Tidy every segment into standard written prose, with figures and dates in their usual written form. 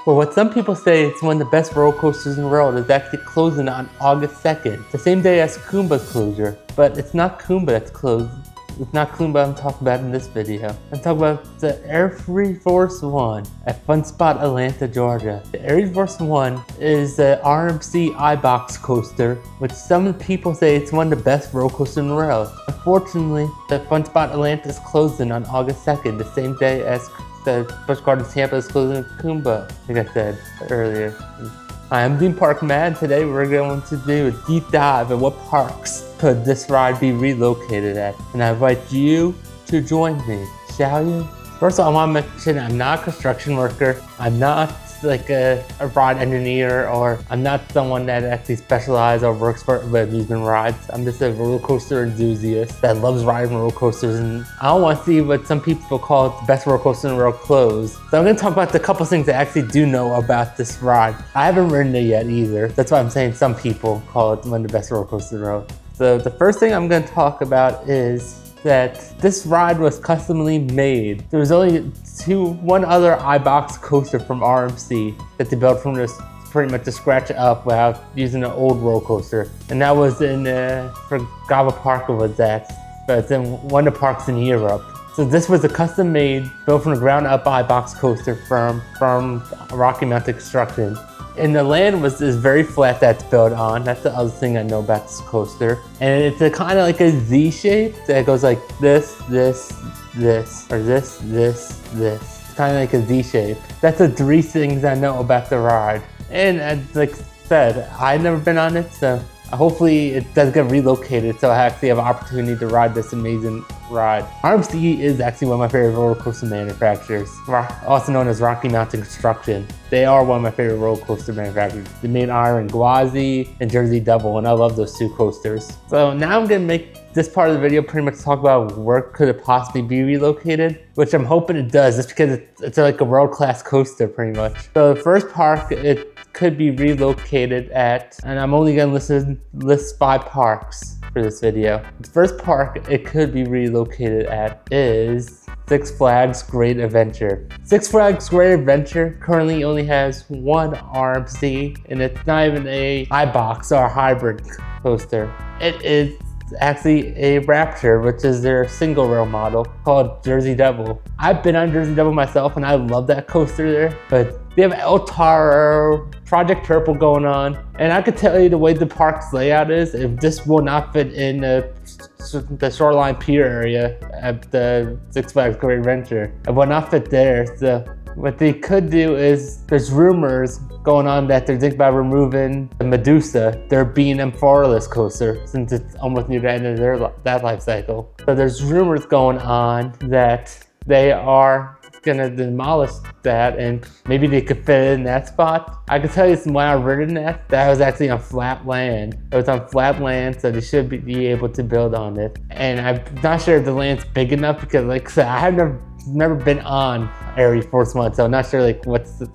But what some people say is one of the best roller coasters in the world is actually closing on August 2nd, the same day as Kumba's closure. But it's not Kumba that's closed. It's not Kumba I'm talking about in this video. I'm talking about the ArieForce One at Fun Spot, Atlanta, Georgia. The ArieForce One is the RMC iBox coaster, which some people say it's one of the best roller coasters in the world. Unfortunately, the Fun Spot Atlanta is closing on August 2nd, the same day as the Busch Gardens Tampa is closing at Kumba, like I said earlier. Hi, I'm Dean Park Mad. Today we're going to do a deep dive at what parks could this ride be relocated at. And I invite you to join me, shall you? First of all, I want to mention I'm not a construction worker. I'm not like a ride engineer, or I'm not someone that actually specializes or works for amusement rides. I'm just a roller coaster enthusiast that loves riding roller coasters, and I don't want to see what some people call the best roller coaster in the world closed. So I'm going to talk about the couple things I actually do know about this ride. I haven't ridden it yet either. That's why I'm saying some people call it one of the best roller coasters in the world. So the first thing I'm going to talk about is that this ride was customly made. There was only one other iBox coaster from RMC that they built from this pretty much to scratch up without using an old roller coaster. And that was in, forgot what park it was at, but it's in one of the parks in Europe. So this was a custom made, built from the ground up iBox coaster from Rocky Mountain Construction. And the land is very flat that's built on. That's the other thing I know about this coaster. And it's a kind of like a Z shape that goes like this, this, this, or this, this, this. It's kind of like a Z shape. That's the three things I know about the ride. And as like I said, I've never been on it, so hopefully it does get relocated so I actually have an opportunity to ride this amazing ride. RMC is actually one of my favorite roller coaster manufacturers, also known as Rocky Mountain Construction. They are one of my favorite roller coaster manufacturers. They made Iron Gwazi and Jersey Devil, and I love those two coasters. So now I'm gonna make this part of the video pretty much talk about where could it possibly be relocated, which I'm hoping it does, just because it's like a world-class coaster pretty much. So the first park it could be relocated at, and I'm only gonna list 5 parks for this video. The first park it could be relocated at is Six Flags Great Adventure. Six Flags Great Adventure currently only has one RMC, and it's not even a iBox or a hybrid coaster. It is actually a Rapture, which is their single rail model called Jersey Devil. I've been on Jersey Devil myself and I love that coaster there, but they have El Toro, Project Purple going on, and I could tell you the way the park's layout is, if this will not fit in the Shoreline Pier area at the Six Flags Great Adventure. It will not fit there. So what they could do is, there's rumors going on that they're thinking about removing the Medusa, their B&M Forless coaster, since it's almost near the end of that life cycle. So there's rumors going on that they are gonna demolish that, and maybe they could fit it in that spot. I can tell you when I ridden that was actually on flat land. It was on flat land, so they should be able to build on it. And I'm not sure if the land's big enough, because like I said, I have never been on ArieForce One, so I'm not sure like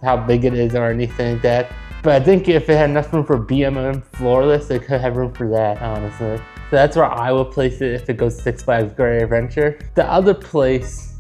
how big it is or anything like that. But I think if it had enough room for B&M Floorless, it could have room for that, honestly. So that's where I will place it if it goes Six Flags Great Adventure. The other place,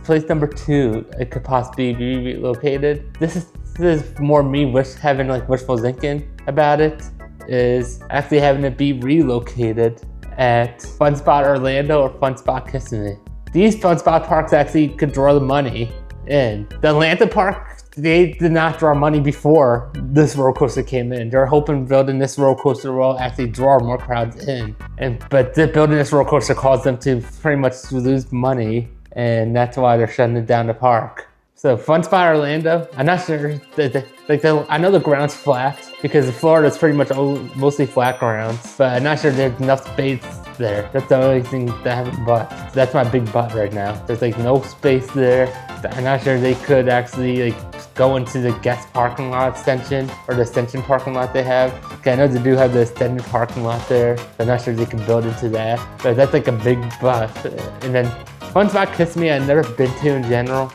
place number 2, it could possibly be relocated. This is more me having like wishful thinking about it, is actually having it be relocated at Fun Spot Orlando or Fun Spot Kissimmee. These Fun Spot parks actually could draw the money in. The Atlanta park, they did not draw money before this roller coaster came in. They're hoping building this roller coaster will actually draw more crowds in. But building this roller coaster caused them to pretty much lose money, and that's why they're shutting down the park. So Fun Spot Orlando, I'm not sure, I know the ground's flat because Florida is pretty much mostly flat grounds, but I'm not sure there's enough space there. That's the only thing that I haven't bought. So that's my big butt right now. There's like no space there. I'm not sure they could actually like go into the guest parking lot extension or the extension parking lot they have. Okay, I know they do have the extended parking lot there. I'm not sure they can build into that, but that's like a big butt. And then Fun Spot Kissimmee, I've never been to in general.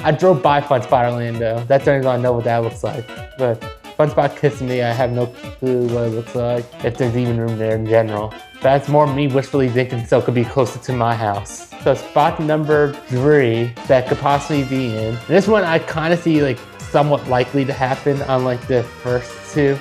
I drove by Fun Spot Orlando. That's the only reason I know what that looks like. But Fun Spot Kissimmee, I have no clue what it looks like, if there's even room there in general. That's more me wishfully thinking so it could be closer to my house. So spot number 3 that could possibly be in. And this one I kind of see like somewhat likely to happen unlike the first two.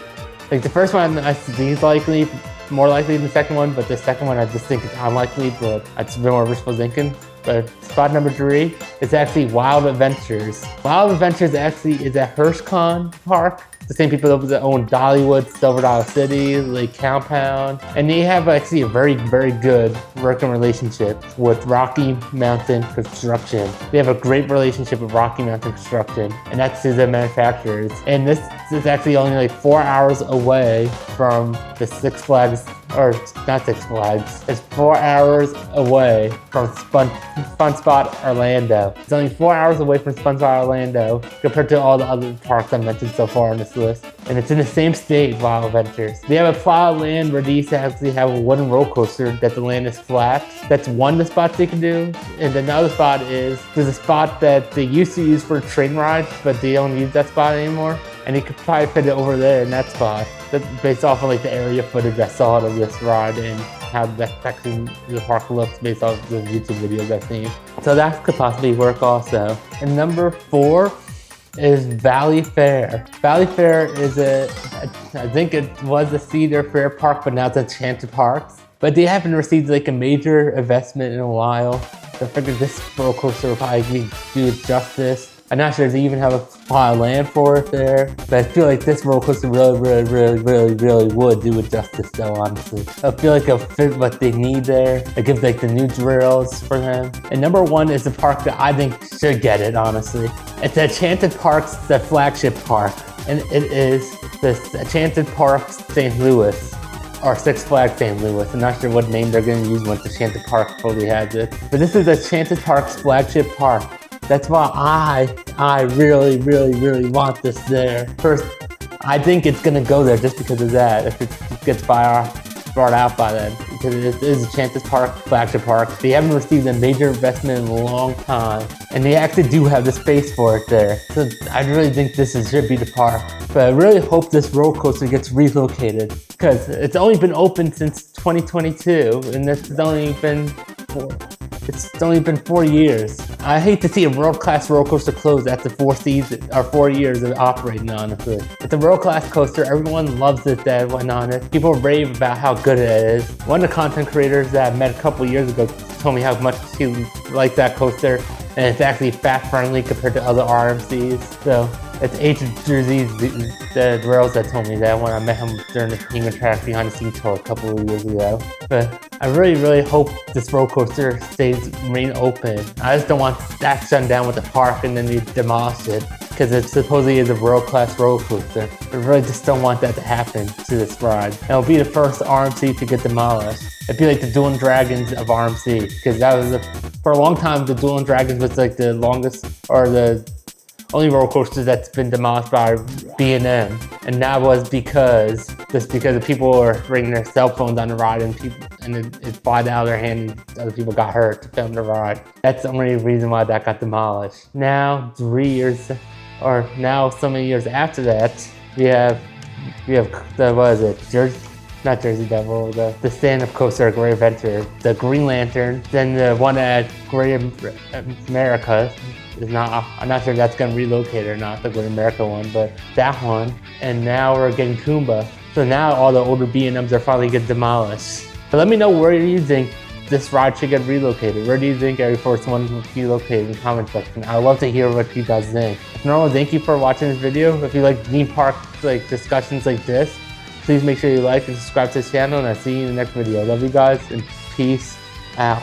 Like the first one I think likely, more likely than the second one, but the second one I just think it's unlikely, but it's a bit more wishful thinking. But spot number 3 is actually Wild Adventures. Wild Adventures actually is at HirschCon Park. The same people that own Dollywood, Silver Dollar City, Lake Compound. And they have actually a very, very good working relationship with Rocky Mountain Construction. They have a great relationship with Rocky Mountain Construction, and that's who the manufacturers. And this is actually only like 4 hours away from the Six Flags, or not Six Flags, it's 4 hours away from Fun Spot Orlando. It's only 4 hours away from Fun Spot Orlando compared to all the other parks I mentioned so far on this list. And it's in the same state, Wild Adventures. They have a plot of land where they used to actually have a wooden roller coaster that the land is flat. That's one of the spots they can do. And another spot is, there's a spot that they used to use for train rides, but they don't use that spot anymore. And you could probably fit it over there in that spot. That's based off of like the area footage I saw of this ride and how that actually the park looks based off the YouTube videos I've seen. So that could possibly work also. And number 4 is Valley Fair. Valley Fair is I think it was a Cedar Fair park, but now it's Enchanted Parks. But they haven't received like a major investment in a while. So I figured this roller coaster will probably do it justice. I'm not sure if they even have a plot of land for it there, but I feel like this roller coaster really would do it justice though, honestly. I feel like it'll fit what they need there. It gives like the new drills for them. And number 1 is the park that I think should get it, honestly. It's Enchanted Parks, the flagship park, and it is the Enchanted Park St. Louis. Or Six Flags St. Louis. I'm not sure what name they're going to use once Enchanted Park fully has it. But this is Enchanted Park's flagship park. That's why I really want this there. First, I think it's gonna go there just because of that, if it gets brought out by then. Because it is Enchanted Park, flagship park. They haven't received a major investment in a long time. And they actually do have the space for it there. So I really think this should be the park. But I really hope this roller coaster gets relocated. Because it's only been open since 2022, and this has only been 4 years. I hate to see a world-class roller coaster close after 4 years of operating, honestly. It's a world-class coaster. Everyone loves it that went on it. People rave about how good it is. One of the content creators that I met a couple years ago told me how much he likes that coaster, and it's actually fat-friendly compared to other RMCs. So it's H. Jersey's the drills that told me that when I met him during the Penguin Track behind the scenes tour a couple of years ago. But I really hope this roller coaster remain open. I just don't want that shut down with the park and then they demolish it, because it supposedly is a world-class roller coaster. I really just don't want that to happen to this ride. And it'll be the first RMC to get demolished. It'd be like the Dueling Dragons of RMC, because that was for a long time the Dueling Dragons was like the longest, or the only roller coaster that's been demolished by B&M, and that was because the people were bringing their cell phones on the ride and it flied out of their hand and other people got hurt to film the ride. That's the only reason why that got demolished. Now, so many years after that, we have not Jersey Devil, the stand-up coaster at Great Adventure, the Green Lantern, then the one at Great America. I'm not sure if that's going to relocate or not, the Great America one, but that one. And now we're getting Kumba. So now all the older B&Ms are finally getting demolished. But let me know, where do you think this ride should get relocated? Where do you think ArieForce One will be located in the comment section? I'd love to hear what you guys think. Normally, thank you for watching this video. If you like theme park discussions like this, please make sure you like and subscribe to this channel, and I'll see you in the next video. Love you guys, and peace out.